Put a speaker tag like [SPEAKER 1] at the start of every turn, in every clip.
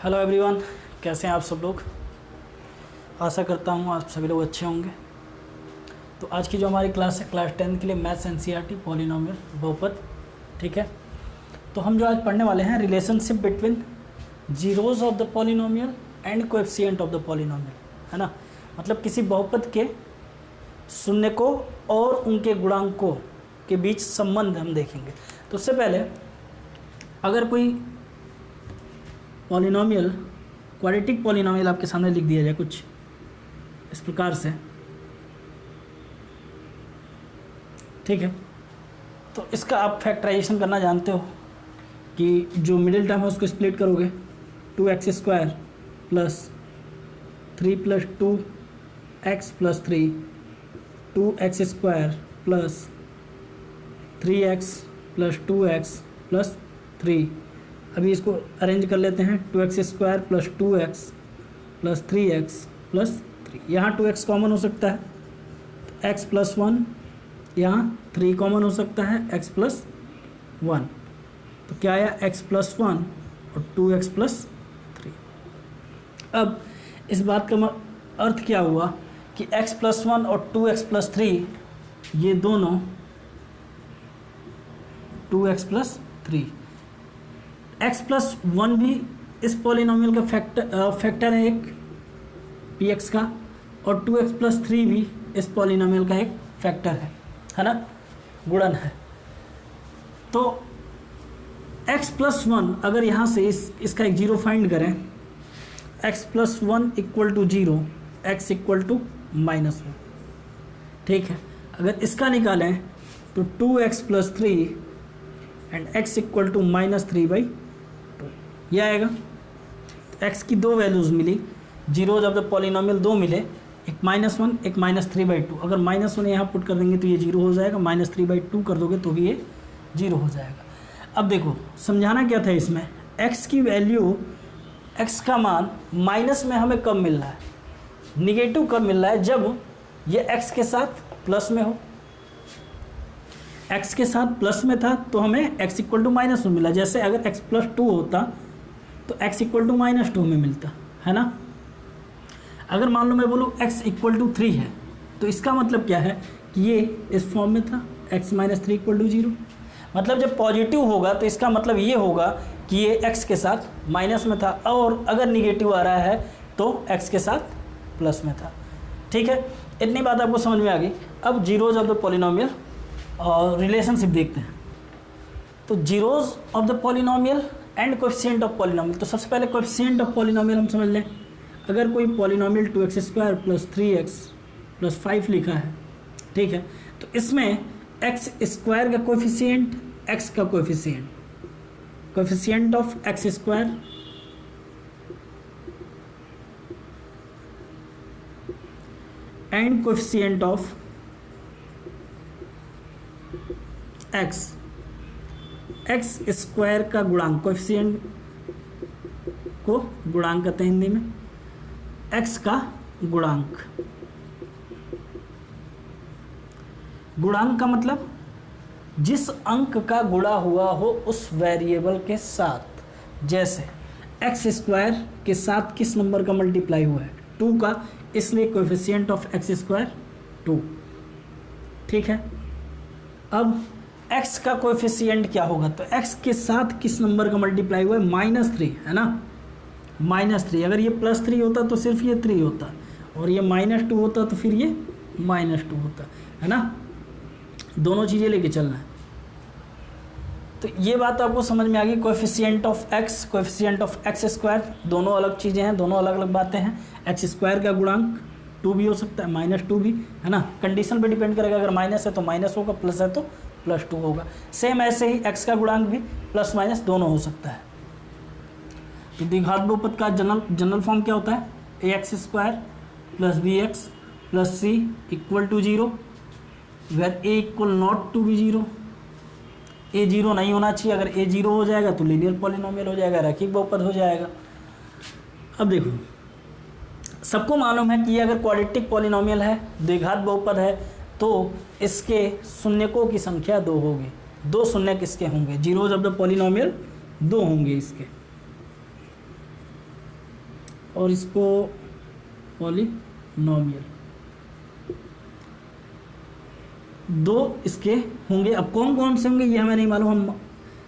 [SPEAKER 1] Hello everyone, कैसे हैं आप सब लोग। आशा करता हूँ आप सभी लोग अच्छे होंगे। तो आज की जो हमारी क्लास है क्लास 10 के लिए मैथ्स एनसीईआरटी पॉलिनोमियल बहुपद, ठीक है। तो हम जो आज पढ़ने वाले हैं relationship between zeros of the polynomial and coefficient of the polynomial, है ना। मतलब किसी बहुपद के शून्यकों और उनके गुणांकों के बीच संबंध हम देखेंगे। तो उससे पहले अगर कोई पॉलिनोमियल, क्वाड्रेटिक पॉलिनोमियल आपके सामने लिख दिया जाए कुछ इस प्रकार से, ठीक है। तो इसका आप फैक्टराइजेशन करना जानते हो कि जो मिडिल टर्म है उसको स्प्लिट करोगे 2x² plus 3 plus 2x plus 3 2x² plus 3x plus 2x plus 3। अभी इसको अरेंज कर लेते हैं 2x² plus 2x plus 3x plus 3। यहाँ 2x कॉमन हो सकता है तो x प्लस 1, यहाँ 3 कॉमन हो सकता है x प्लस 1। तो क्या आया x प्लस 1 और 2x प्लस 3। अब इस बात का अर्थ क्या हुआ कि x प्लस 1 और 2x प्लस 3 ये दोनों 2x प्लस 3। x प्लस 1 भी इस पॉलिनोमियल का फैक्टर है एक px का, और 2x प्लस 3 भी इस पॉलिनोमियल का एक फैक्टर है ना, गुणन है। तो x प्लस 1 अगर यहाँ से इसका एक जीरो फाइंड करें, x plus 1 equal to 0, x equal to -1, ठीक है। अगर इसका निकालें तो 2x plus 3 and x equal to -3/2 यह आएगा। तो x की दो वैल्यूज़ मिली, जीरोज ऑफ द पॉलिनोमियल दो मिले, एक -1 एक -3/2। अगर -1 यहाँ पुट कर देंगे तो ये 0 हो जाएगा, -3/2 कर दोगे तो भी ये 0 हो जाएगा। अब देखो समझाना क्या था इसमें, x की वैल्यू, x का मान माइनस में हमें कब मिल रहा है, निगेटिव कब मिल रहा है, जब ये x के साथ प्लस में हो। x के साथ प्लस में था तो हमें x इक्वल टू -1 मिला। जैसे अगर x प्लस 2 होता तो x इक्वल टू -2 में मिलता, है ना। अगर मान लो मैं बोलूँ x इक्वल टू 3 है तो इसका मतलब क्या है कि ये इस फॉर्म में था, x माइनस 3 इक्वल टू 0। मतलब जब पॉजिटिव होगा तो इसका मतलब ये होगा कि ये x के साथ माइनस में था, और अगर निगेटिव आ रहा है तो x के साथ प्लस में था, ठीक है। इतनी बात आपको समझ में आ गई। अब जीरोज ऑफ द पॉलिनोमियल और रिलेशनशिप देखते हैं। तो zeros of the polynomial and coefficient of polynomial. तो सबसे पहले कोएफिशिएंट ऑफ पॉलिनोमियल हम समझ लें। अगर कोई polynomial 2x² plus 3x plus 5 लिखा है, ठीक है, तो इसमें x² का कोएफिशिएंट, x का coefficient, coefficient of x² and coefficient of x² का गुणांक, कोएफिशिएंट को गुणांक कहते हैं हिंदी में, x का गुणांक। गुणांक का मतलब जिस अंक का गुणा हुआ हो उस वेरिएबल के साथ। जैसे x² के साथ किस नंबर का मल्टीप्लाई हुआ है, 2 का, इसलिए कोएफिशिएंट ऑफ x² 2, ठीक है। अब x का कोएफिशिएंट क्या होगा, तो x के साथ किस नंबर का मल्टीप्लाई हुआ है, -3, है ना, -3। अगर ये +3 होता तो सिर्फ ये 3 होता, और ये -2 होता तो फिर ये -2 होता, है ना। दोनों चीज़ें लेके चलना है। तो ये बात आपको समझ में आ गई। Coefficient of x, coefficient of x² दोनों अलग चीज़ें हैं, दोनों अलग अलग बातें हैं। x² का गुणांक 2 भी हो सकता है, -2 भी, है ना। कंडीशन पे डिपेंड करेगा, अगर माइनस है तो माइनस होगा, प्लस है तो +2 होगा। सेम ऐसे ही x का गुणांक भी प्लस माइनस दोनों हो सकता है। तो द्विघात बहुपद का जनरल फॉर्म क्या होता है, ax² plus bx plus c equal to 0, where a equal not to be 0। a 0 नहीं होना चाहिए, अगर a 0 हो जाएगा तो लीनियर पॉलिनोमियल हो जाएगा, रैखिक बहुपद हो जाएगा। अब देखो सबको मालूम है कि अगर क्वाड्रेटिक पॉलिनोमियल है, द्विघात बहुपद है, तो इसके शून्यकों की संख्या 2 होगी। 2 शून्य किसके होंगे, जीरोज ऑफ द पॉलिनोमियल 2 होंगे इसके। और इसको पॉलिनोमियल, दो इसके होंगे। अब कौन कौन से होंगे ये हमें नहीं मालूम, हम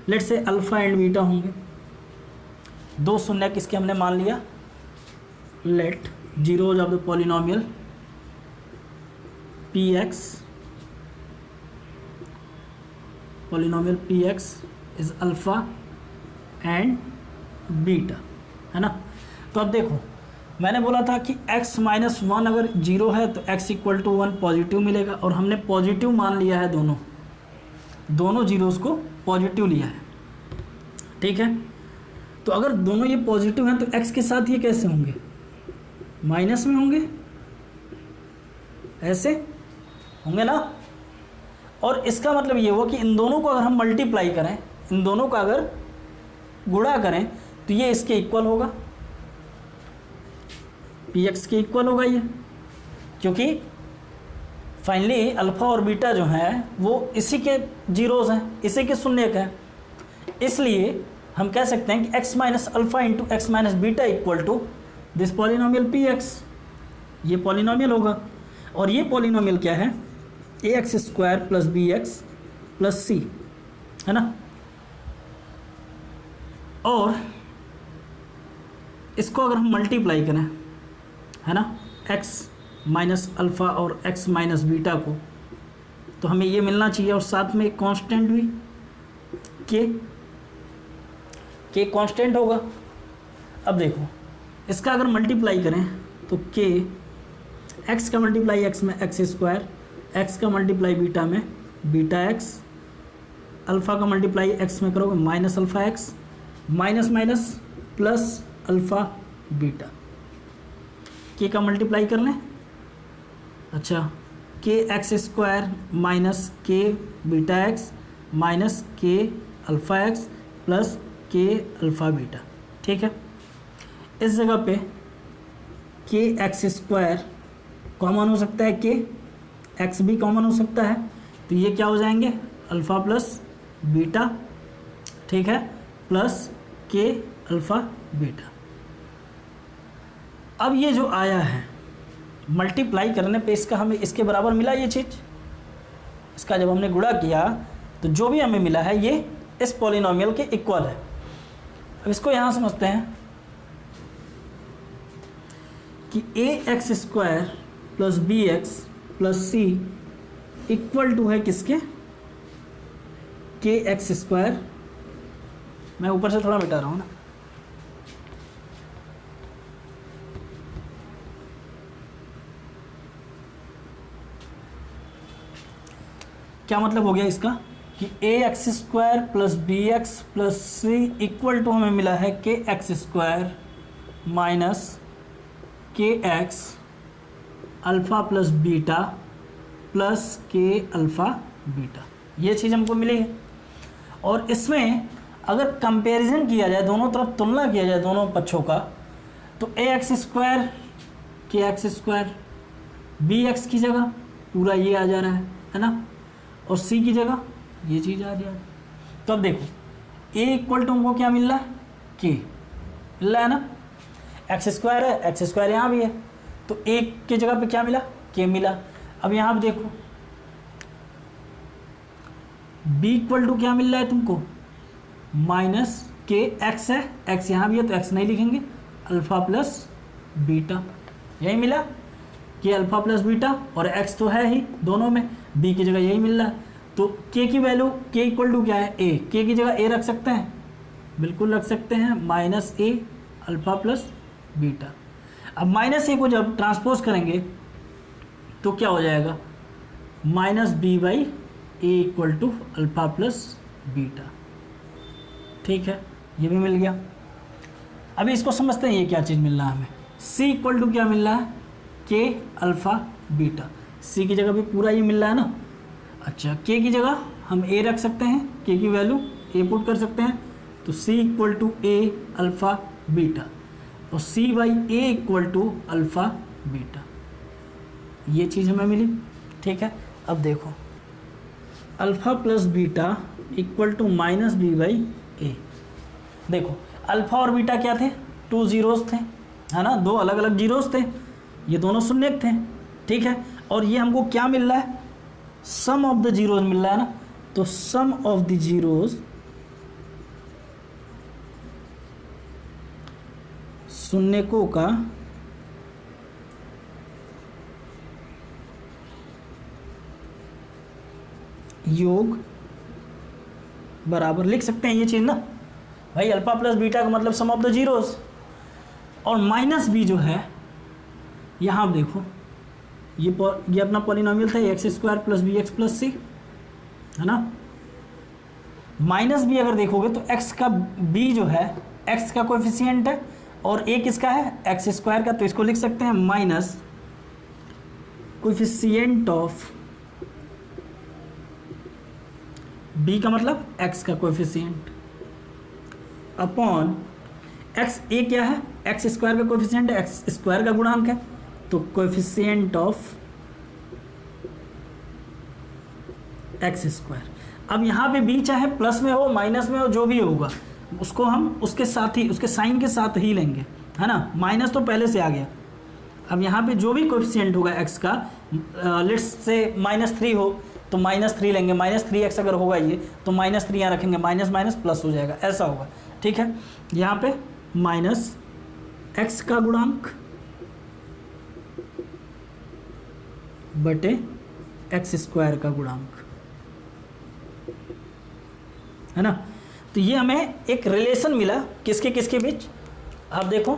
[SPEAKER 1] लेट से अल्फ़ा एंड बीटा होंगे। दो शून्य किसके हमने मान लिया, let zeros of the polynomial P X, polynomial P X is alpha and beta, है ना। तो अब देखो मैंने बोला था कि x माइनस वन अगर जीरो है तो x equal to one positive मिलेगा, और हमने पॉजिटिव मान लिया है, दोनों जीरोस को पॉजिटिव लिया है, ठीक है। तो अगर दोनों ये पॉजिटिव हैं तो x के साथ ये कैसे होंगे, माइनस में होंगे, ऐसे होंगे ना। और इसका मतलब ये हुआ कि इन दोनों को अगर हम मल्टीप्लाई करें, इन दोनों का अगर गुणा करें तो ये इसके इक्वल होगा, पी एक्स के इक्वल होगा ये, क्योंकि फाइनली अल्फ़ा और बीटा जो है वो इसी के जीरोज़ हैं, इसी के शून्य हैं। इसलिए हम कह सकते हैं कि x minus alpha into x minus beta equal to this polynomial P x, ये पॉलिनोमियल होगा। और ये पॉलिनोमियल क्या है, a x square plus b x plus c, है ना। और इसको अगर हम मल्टीप्लाई करें, है ना, x माइनस अल्फ़ा और x माइनस बीटा को, तो हमें ये मिलना चाहिए। और साथ में एक कांस्टेंट भी k कांस्टेंट होगा। अब देखो इसका अगर मल्टीप्लाई करें तो k, x का मल्टीप्लाई x में एक्स स्क्वायर, x का मल्टीप्लाई बीटा में बीटा x, अल्फ़ा का मल्टीप्लाई x में करोगे minus alpha x, minus minus plus alpha beta, के का मल्टीप्लाई कर लें, अच्छा के एक्स स्क्वायर माइनस के बीटा एक्स माइनस के alpha x plus k alpha beta, ठीक है। इस जगह पे के एक्स स्क्वायर कॉमन हो सकता है, के एक्स भी कॉमन हो सकता है, तो ये क्या हो जाएंगे, अल्फ़ा प्लस बीटा, ठीक है, प्लस के अल्फ़ा बीटा। अब ये जो आया है मल्टीप्लाई करने पे इसका हमें इसके बराबर मिला ये चीज़, इसका जब हमने गुणा किया तो जो भी हमें मिला है ये इस पॉलिनोमियल के इक्वल है। अब इसको यहाँ समझते हैं कि a x square plus b x plus c equal to है किसके, के एक्स स्क्वायर, मैं ऊपर से थोड़ा मिटा रहा हूँ ना, क्या मतलब हो गया इसका कि a x square plus b x plus c equal to हमें मिला है k x square minus k x alpha plus beta plus k alpha beta, ये चीज़ हमको मिली है। और इसमें अगर कंपैरिजन किया जाए, दोनों तरफ तुलना किया जाए दोनों पक्षों का, तो ए एक्स स्क्वायर के एक्स स्क्वायर बी एक्स की जगह पूरा ये आ जा रहा है ना, और सी की जगह ये चीज़ आ रही है। तो अब देखो ए इक्वल टू हमको क्या मिल रहा है, के मिल रहा है ना, एक्स स्क्वायर है, एक्स स्क्वायर यहाँ भी है, तो ए की जगह पे क्या मिला, के मिला। अब यहाँ पे देखो बी इक्वल टू क्या मिल रहा है तुमको, माइनस के एक्स है, एक्स यहाँ भी है तो एक्स नहीं लिखेंगे, अल्फ़ा प्लस बीटा, यही मिला के अल्फ़ा प्लस बीटा, और एक्स तो है ही दोनों में, बी की जगह यही मिल रहा है। तो के की वैल्यू, के इक्वल टू क्या है, ए, के की जगह ए रख सकते हैं, बिल्कुल रख सकते हैं, minus A alpha plus beta. अब माइनस ए को जब ट्रांसपोज करेंगे तो क्या हो जाएगा, minus B by A equal to alpha plus beta, ठीक है, ये भी मिल गया। अभी इसको समझते हैं ये क्या चीज़ मिल रहा है हमें, सी इक्वल टू क्या मिल रहा है, के अल्फ़ा बीटा, सी की जगह भी पूरा ये मिल रहा है ना। अच्छा के की जगह हम ए रख सकते हैं, के की वैल्यू ए पुट कर सकते हैं, तो c equal to a alpha beta, और c by A equal to alpha beta, ये चीज़ हमें मिली, ठीक है। अब देखो alpha plus beta equal to minus B by a, देखो अल्फ़ा और बीटा क्या थे, टू जीरोस थे, है ना, दो अलग अलग जीरोस थे, ये दोनों शून्यक थे, ठीक है। और ये हमको क्या मिल रहा है, सम ऑफ द जीरोस मिल रहा है ना, तो सम ऑफ द जीरोस शून्यकों का योग बराबर, लिख सकते हैं ये चीज ना भाई, अल्फा प्लस बीटा का मतलब सम ऑफ द जीरोस, और माइनस बी जो है, यहाँ आप देखो ये अपना पॉलिनोमियल था x square plus b x plus c, है ना। माइनस बी अगर देखोगे तो एक्स का बी जो है एक्स का कोएफिशिएंट है और ए किसका है, एक्स स्क्वायर का, तो इसको लिख सकते हैं माइनस कोएफिशिएंट ऑफ बी का मतलब एक्स का कोएफिशिएंट अपॉन एक्स, ए क्या है, एक्स स्क्वायर का कोएफिशिएंट है, एक्स स्क्वायर का गुणांक है, तो कोएफिशिएंट ऑफ एक्स स्क्वायर। अब यहाँ पे बी चाहे प्लस में हो माइनस में हो जो भी होगा उसको हम उसके साथ ही, उसके साइन के साथ ही लेंगे, है ना। माइनस तो पहले से आ गया, अब यहाँ पे जो भी कोएफिशिएंट होगा एक्स का, लेट्स से -3 हो तो -3 लेंगे, -3x अगर होगा ये तो -3 यहाँ रखेंगे, माइनस माइनस प्लस हो जाएगा, ऐसा होगा, ठीक है। यहाँ पे माइनस एक्स का गुणांक बटे एक्स स्क्वायर का गुणांक, है ना। तो ये हमें एक रिलेशन मिला किसके किसके बीच, आप देखो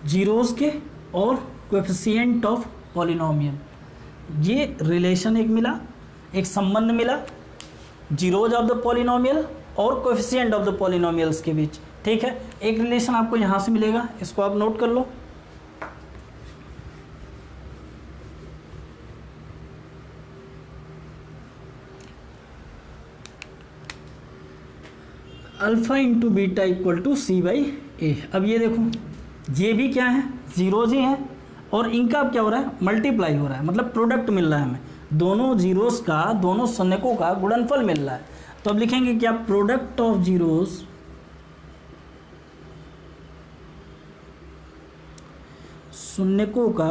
[SPEAKER 1] जीरोस के और कोएफिशिएंट ऑफ पॉलिनोमियल, ये रिलेशन एक मिला, एक संबंध मिला जीरोज ऑफ द पॉलिनोमियल और कोएफिशिएंट ऑफ द पॉलिनोमियल्स के बीच, ठीक है। एक रिलेशन आपको यहाँ से मिलेगा, इसको आप नोट कर लो। Alpha into beta equal to c by a. अब ये देखो ये भी क्या है, जीरोज ही हैं और इनका अब क्या हो रहा है, मल्टीप्लाई हो रहा है, मतलब प्रोडक्ट मिल रहा है हमें, दोनों जीरोस का, दोनों शून्यकों का गुणनफल मिल रहा है। तो अब लिखेंगे क्या, प्रोडक्ट ऑफ जीरोस शून्यकों का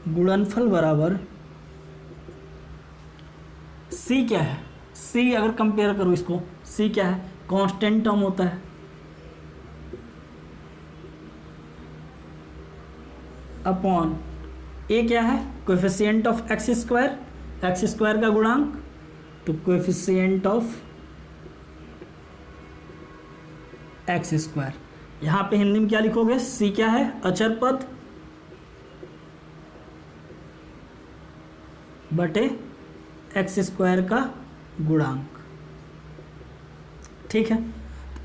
[SPEAKER 1] गुणनफल बराबर सी क्या है, सी अगर कंपेयर करो इसको, सी क्या है, कांस्टेंट टर्म होता है, अपॉन ए क्या है, कोएफिशिएंट ऑफ एक्स स्क्वायर का गुणांक, तो कोएफिशिएंट ऑफ एक्स स्क्वायर। यहाँ पे हिंदी में क्या लिखोगे, सी क्या है, अचर पद बटे एक्स स्क्वायर का गुणांक, ठीक है।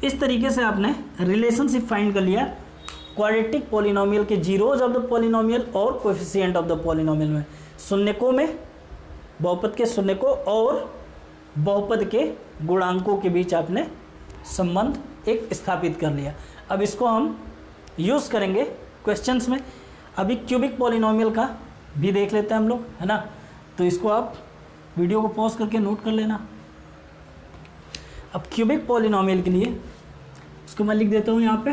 [SPEAKER 1] इस तरीके से आपने रिलेशनशिप फाइंड कर लिया क्वाड्रेटिक पॉलिनोमियल के जीरोज ऑफ द पॉलिनोमियल और कोएफिशिएंट ऑफ द पॉलिनोमियल में, शून्यकों में, बहुपद के शून्यकों और बहुपद के गुणांकों के बीच आपने संबंध एक स्थापित कर लिया। अब इसको हम यूज़ करेंगे क्वेश्चंस में। अभी क्यूबिक पॉलिनोमियल का भी देख लेते हैं हम लोग, है ना। तो इसको आप वीडियो को पॉज करके नोट कर लेना। अब क्यूबिक पॉलिनोमियल के लिए इसको मैं लिख देता हूँ यहाँ पे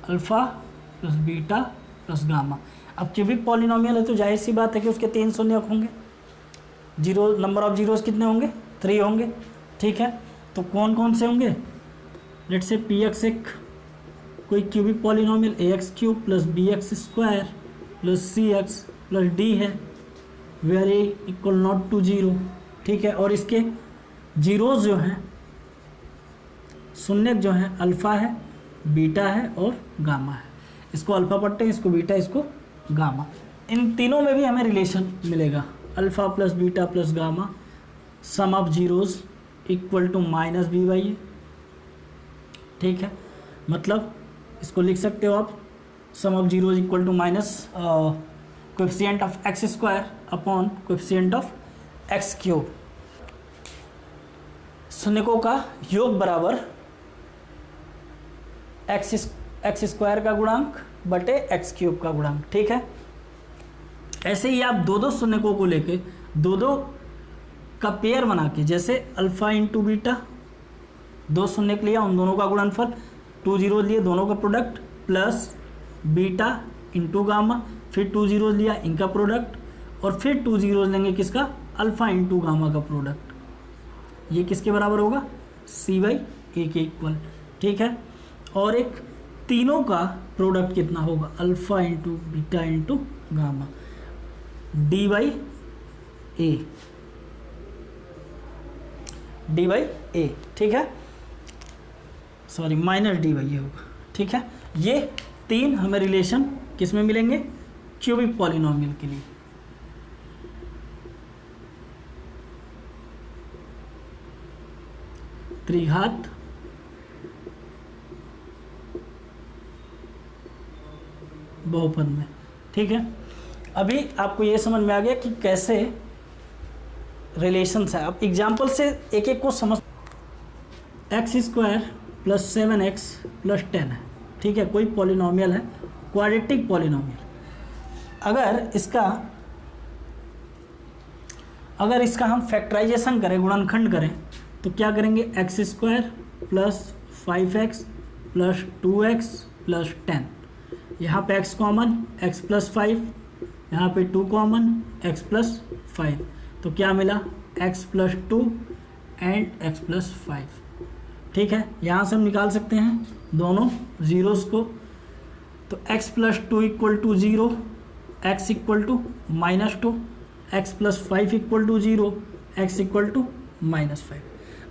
[SPEAKER 1] alpha plus beta plus gamma. अब क्यूबिक पॉलिनोमियल है तो जाहिर सी बात है कि उसके 3 शून्यक होंगे, जीरो नंबर ऑफ जीरोस कितने होंगे, 3 होंगे, ठीक है। तो कौन कौन से होंगे, लेट से पी एक्स एक कोई cubic polynomial a x cube plus b x square plus c x plus d है, where a equal not to 0, ठीक है। और इसके जीरोस जो हैं, शून्यक जो हैं, अल्फ़ा है, बीटा है और गामा है। इसको अल्फ़ा पढ़ते हैं, इसको बीटा, इसको गामा। इन तीनों में भी हमें रिलेशन मिलेगा, alpha plus beta plus gamma, sum of zeros equal to minus B by a, ठीक है। मतलब इसको लिख सकते हो आप, sum of zeros equal to minus coefficient of x square upon coefficient of x cube. शून्यकों का योग बराबर एक्स स्क्वायर का गुणांक बटे एक्स क्यूब का गुणांक, ठीक है। ऐसे ही आप दो शून्यकों को लेके दो का पेयर बना के, जैसे अल्फा इंटू बीटा, दो शून्य लिया उन दोनों का गुणनफल, 2 जीरो लिए दोनों का product, plus beta into gamma, फिर 2 जीरो लिया इनका प्रोडक्ट, और फिर 2 जीरो लेंगे किसका, अल्फा इंटू गामा का प्रोडक्ट। ये किसके बराबर होगा, C/A के इक्वल। ठीक है, और एक तीनों का प्रोडक्ट कितना होगा, alpha into beta into gamma, D/A, D/A। ठीक है, सॉरी माइनस D/A होगा। ठीक है, ये तीन हमें रिलेशन किस में मिलेंगे, क्यूबिक पॉलिनोमियल के लिए। त्रिघात बहुपद में। ठीक है, अभी आपको ये समझ में आ गया कि कैसे रिलेशंस है। अब एग्जाम्पल से एक एक को समझ। x² प्लस 7x प्लस 10 है। ठीक है, कोई पॉलिनोमियल है, क्वाड्रेटिक पॉलिनोमियल। अगर इसका हम फैक्टराइजेशन करें, गुणनखंड करें, तो क्या करेंगे, x² plus 5x plus 2x plus 10। यहाँ पे x कॉमन, x प्लस 5, यहाँ पे 2 कॉमन, x प्लस 5, तो क्या मिला, x plus 2 and x plus 5। ठीक है, यहाँ से हम निकाल सकते हैं दोनों जीरोस को, तो x plus 2 equal to 0, x equal to -2, x plus 5 equal to 0, x equal to -5।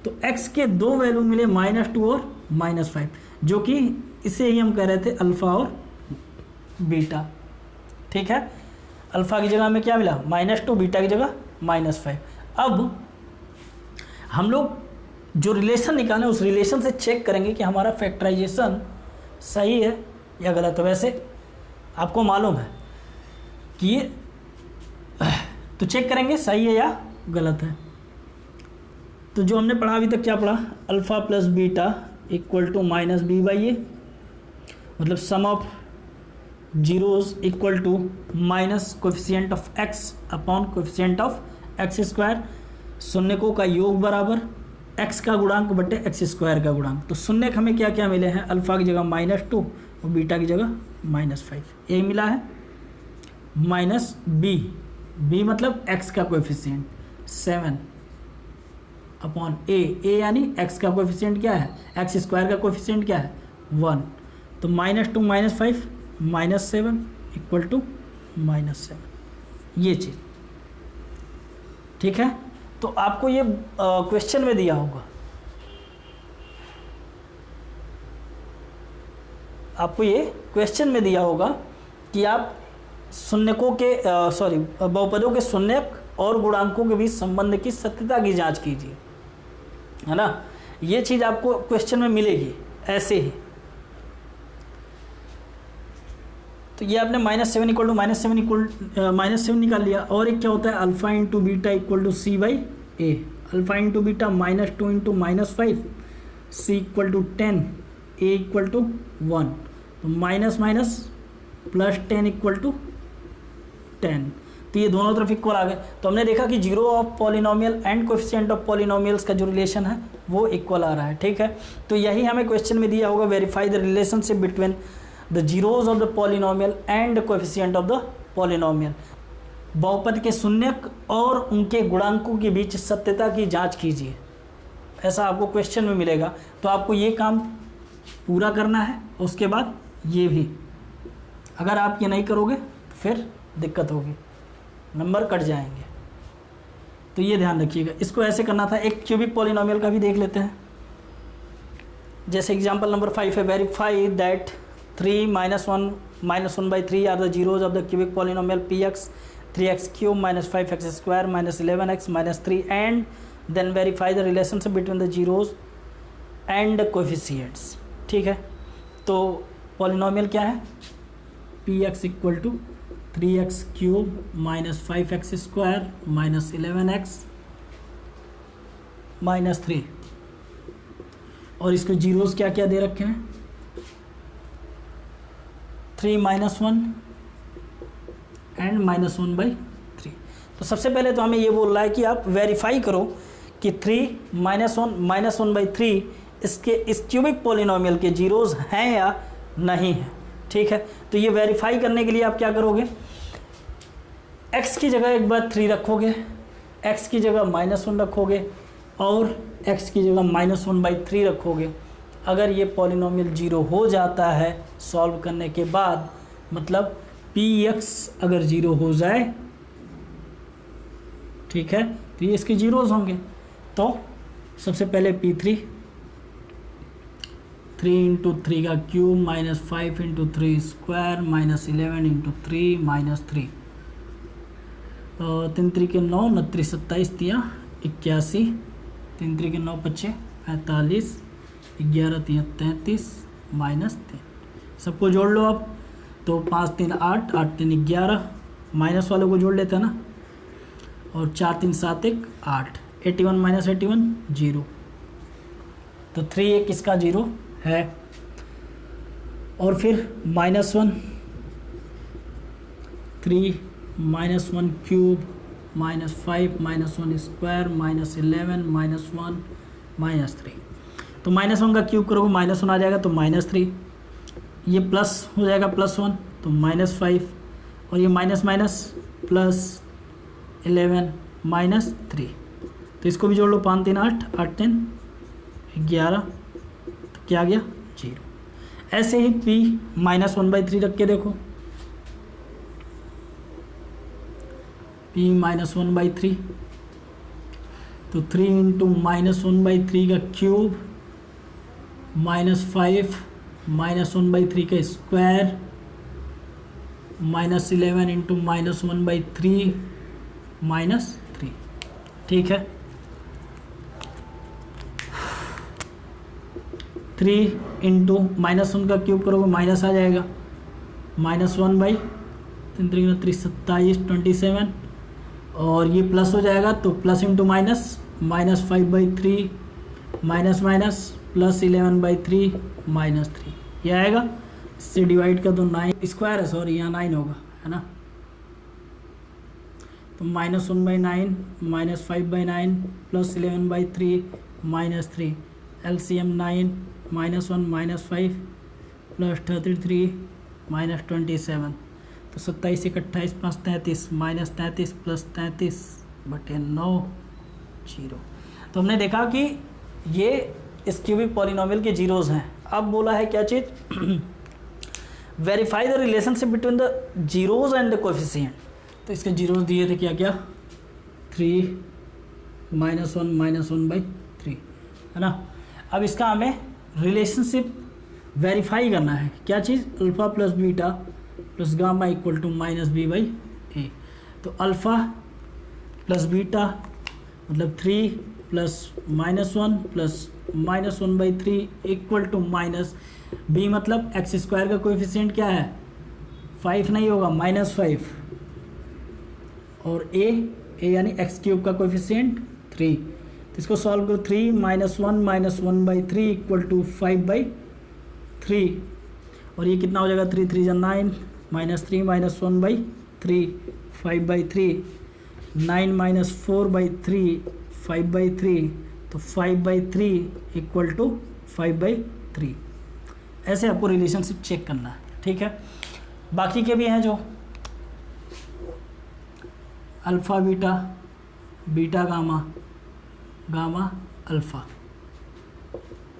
[SPEAKER 1] तो x के दो वैल्यू मिले, -2 और -5, जो कि इसे ही हम कह रहे थे अल्फ़ा और बीटा। ठीक है, अल्फ़ा की जगह हमें क्या मिला, -2, बीटा की जगह -5। अब हम लोग जो रिलेशन निकालें उस रिलेशन से चेक करेंगे कि हमारा फैक्टराइजेशन सही है या गलत है। वैसे आपको मालूम है कि ये, तो चेक करेंगे सही है या गलत है। तो जो हमने पढ़ा अभी तक, क्या पढ़ा, alpha plus beta equal to -B/A, मतलब sum of zeros equal to minus coefficient of x upon coefficient of x², शून्यकों का योग बराबर x का गुणांक बटे x² का गुणांक। तो शून्यक हमें क्या क्या मिले हैं, अल्फ़ा की जगह -2 और बीटा की जगह -5, यही मिला है। माइनस b मतलब x का कोएफिशिएंट 7 अपॉन a यानी x का कोएफिशिएंट क्या है, x² का कोएफिशिएंट क्या है 1, तो -2 -5 -7 इक्वल टू -7, ये चीज़। ठीक है, तो आपको ये क्वेश्चन में दिया होगा, आपको ये क्वेश्चन में दिया होगा कि आप शून्यकों के बहुपदों के शून्यक और गुणांकों के बीच संबंध की सत्यता की जांच कीजिए, है ना। ये चीज़ आपको क्वेश्चन में मिलेगी ऐसे ही। तो ये आपने -7 इक्वल टू -7 निकाल लिया। और एक क्या होता है, alpha into beta equal to C/A, alpha into beta -2 into -5, C equal to 10, A equal to 1, तो minus minus plus 10 equal to 10, तो ये दोनों तरफ इक्वल आ गए। तो हमने देखा कि zero of polynomial and coefficient of polynomials का जो रिलेशन है वो इक्वल आ रहा है। ठीक है, तो यही हमें क्वेश्चन में दिया होगा, verify the relationship between the zeros of the polynomial and coefficient of the polynomial. बहुपद के शून्यक और उनके गुणांकों के बीच सत्यता की जांच कीजिए, ऐसा आपको क्वेश्चन में मिलेगा। तो आपको ये काम पूरा करना है, उसके बाद ये भी। अगर आप ये नहीं करोगे तो फिर दिक्कत होगी, नंबर कट जाएंगे। तो ये ध्यान रखिएगा, इसको ऐसे करना था। एक क्यूबिक पॉलिनोमियल का भी देख लेते हैं, जैसे एग्जांपल नंबर 5 है, verify that 3 -1 1/3 are the zeros of the cubic polynomial px 3x³ -5x² -11x -3 and then verify the relationship between the zeros and coefficients. ठीक है, तो पॉलिनोमियल क्या है, px equal to 3x³ -5x² -11x -3, और इसको zeros क्या क्या दे रखे हैं, 3 -1 एंड -1/3। तो सबसे पहले तो हमें ये बोल रहा है कि आप वेरीफाई करो कि 3 -1 इसके इस क्यूबिक पॉलिनोमियल के जीरोज़ हैं या नहीं है। ठीक है, तो ये वेरीफाई करने के लिए आप क्या करोगे, x की जगह एक बार 3 रखोगे, x की जगह -1 रखोगे और x की जगह -1/3 रखोगे। अगर ये पॉलिनोमियल जीरो हो जाता है सॉल्व करने के बाद, मतलब px अगर जीरो हो जाए, ठीक है, तो ये इसके जीरोज होंगे। तो सबसे पहले P3 3 × 3 का क्यूब -5 × 3 स्क्वायर -11 × 3 -3 3 3 के 9 29 27 दिया 81 3 3 के 9 25 45 11 3 33 -3 सबको जोड़ लो अब। तो 5 3 8 8 3 11 माइनस वालों को जोड़ लेते हैं ना, और 4 3 7 1 8 81 - 81 0। तो 3 1 इसका जीरो है। और फिर -1 3 -1 क्यूब -5 -1 स्क्वायर -11 -1 -3। तो -1 का क्यूब करोगे -1 आ जाएगा तो -3, ये प्लस हो जाएगा +1 तो -5, और ये माइनस माइनस +11 -3। तो इसको भी जोड़ लो, 5 3 8 8 3 11, तो क्या आ गया 0। ऐसे ही p -1/3 रख के देखो, p -1/3 तो 3 × -1/3 का क्यूब -5 -1/3 का स्क्वायर -11 × -1/3 -3। ठीक है, 3 × -1 का क्यूब करोगे माइनस आ जाएगा, -1/3 3 27 27, और ये प्लस हो जाएगा तो प्लस इंटू माइनस -5/3 माइनस +11/3 -3, ये आएगा। इससे डिवाइड कर दो, 9 स्क्वायर है, सॉरी यहाँ 9 होगा, है ना। तो -1/9 -5/9 +11/3 -3, LCM 9 -1 -5 +33 -27। तो 27 1 28 5 33 -33 +33 बटे 9 0। तो हमने देखा कि ये इस क्यूबिक पॉलिनोमियल के जीरोज़ हैं। अब बोला है क्या चीज़, verify the relationship between the zeros and the coefficient. तो इसके जीरोज़ दिए थे क्या क्या, 3 -1 -1/3, है ना। अब इसका हमें रिलेशनशिप वेरीफाई करना है, क्या चीज़, अल्फ़ा + बीटा + गामा = -b/a। तो अल्फ़ा + बीटा मतलब 3 + -1 + -1/3 = -b, मतलब x² का कोएफिशिएंट क्या है 5 नहीं होगा, -5, और a यानी x³ का कोएफिशिएंट 3। तो इसको सॉल्व करो, 3 -1 -1/3 = 5/3, और ये कितना हो जाएगा, 3 3 = 9 -3 -1/3 5/3, 9 - 4/3 5/3, तो 5/3 = 5/3। ऐसे आपको रिलेशनशिप चेक करना है, ठीक है। बाकी के भी हैं जो alpha beta, beta gamma, gamma alpha,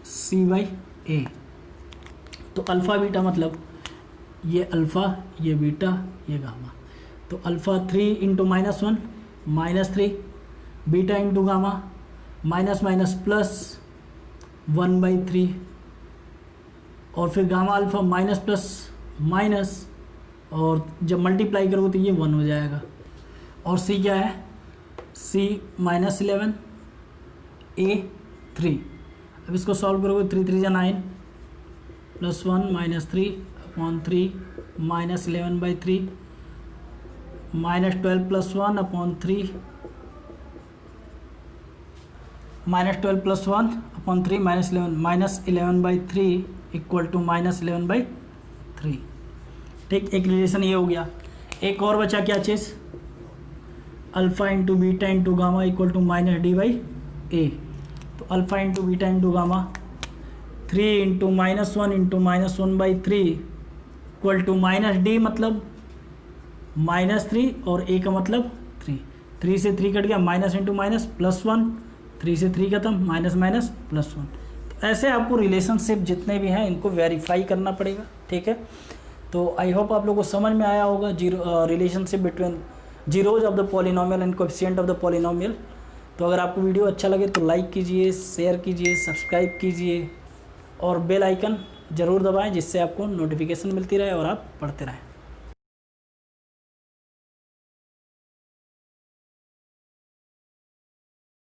[SPEAKER 1] C/A। तो अल्फ़ा बीटा मतलब ये अल्फ़ा, ये बीटा, ये गामा। तो अल्फ़ा 3 × -1 -3, बीटा × गामा -+1/3, और फिर गामा अल्फ़ा माइनस, और जब मल्टीप्लाई करोगे तो ये 1 हो जाएगा। और C क्या है, C -11 A 3। अब इसको सॉल्व करोगे, 3 3 = 9 +1 -3/3 -11/3 -12 +1/3 -12 +1/3 -11/3 = -11/3। ठीक, एक रिलेशन ये हो गया। एक और बचा क्या चीज़, alpha into beta into gamma equal to minus d by a. तो alpha into beta into gamma 3 into -1 into -1/3 equal to minus d मतलब -3 और ए का मतलब 3। 3 से 3 कट गया, माइनस इंटू माइनस +1, 3 से 3 खत्म, माइनस माइनस +1। तो ऐसे आपको रिलेशनशिप जितने भी हैं इनको वेरीफाई करना पड़ेगा, ठीक है। तो आई होप आप लोगों को समझ में आया होगा relationship between zeros of the polynomial and coefficient of the polynomial. तो अगर आपको वीडियो अच्छा लगे तो लाइक कीजिए, शेयर कीजिए, सब्सक्राइब कीजिए और बेल आइकन ज़रूर दबाएं जिससे आपको नोटिफिकेशन मिलती रहे और आप पढ़ते रहें।